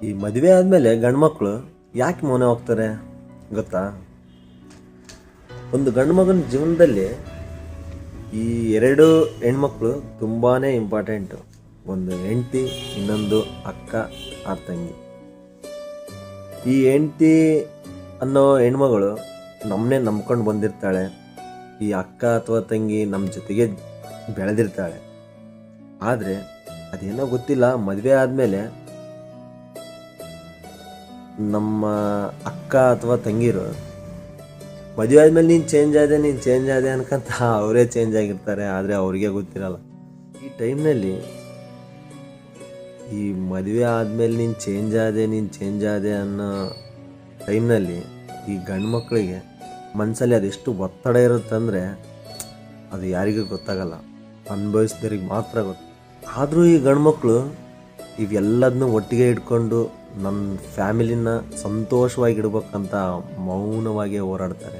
ಈ ಮದುವೆ ಆದಮೇಲೆ ಗಂಡ್ಮಕ್ಳು ಯಾಕೆ ಮೌನ ಹೋಗ್ತಾರೆ ಗೊತ್ತಾ? ಒಂದು ಗಂಡು ಮಗನ ಜೀವನದಲ್ಲಿ ಈ ಎರಡು ಹೆಣ್ಮಕ್ಳು ತುಂಬಾ ಇಂಪಾರ್ಟೆಂಟು. ಒಂದು ಹೆಂಡತಿ, ಇನ್ನೊಂದು ಅಕ್ಕ ಆ ತಂಗಿ. ಈ ಹೆಂಡತಿ ಅನ್ನೋ ಹೆಣ್ಮಗಳು ನಮ್ಮನ್ನೇ ನಂಬ್ಕೊಂಡು ಬಂದಿರ್ತಾಳೆ. ಈ ಅಕ್ಕ ಅಥವಾ ತಂಗಿ ನಮ್ಮ ಜೊತೆಗೆ ಬೆಳೆದಿರ್ತಾಳೆ. ಆದರೆ ಅದೇನೋ ಗೊತ್ತಿಲ್ಲ, ಮದುವೆ ಆದಮೇಲೆ ನಮ್ಮ ಅಕ್ಕ ಅಥವಾ ತಂಗಿರು ಮದುವೆ ಆದಮೇಲೆ ನೀನು ಚೇಂಜ್ ಆದೆ ಅನ್ಕಂತ ಅವರೇ ಚೇಂಜ್ ಆಗಿರ್ತಾರೆ. ಆದರೆ ಅವ್ರಿಗೆ ಗೊತ್ತಿರಲ್ಲ. ಈ ಟೈಮ್ನಲ್ಲಿ ಈ ಮದುವೆ ಆದಮೇಲೆ ನೀನು ಚೇಂಜ್ ಆದೆ ಅನ್ನೋ ಟೈಮ್ನಲ್ಲಿ ಈ ಗಂಡು ಮಕ್ಕಳಿಗೆ ಮನಸ್ಸಲ್ಲಿ ಅದೆಷ್ಟು ಒತ್ತಡ ಇರುತ್ತಂದರೆ ಅದು ಯಾರಿಗೂ ಗೊತ್ತಾಗಲ್ಲ, ಅನುಭವಿಸಿದವ್ರಿಗೆ ಮಾತ್ರ ಗೊತ್ತು. ಆದರೂ ಈ ಗಂಡು ಮಕ್ಕಳು ಇವೆಲ್ಲದನ್ನೂ ಒಟ್ಟಿಗೆ ಇಟ್ಕೊಂಡು ನನ್ನ ಫ್ಯಾಮಿಲಿನ ಸಂತೋಷವಾಗಿಡ್ಬೇಕಂತ ಮೌನವಾಗಿ ಹೋರಾಡ್ತಾರೆ.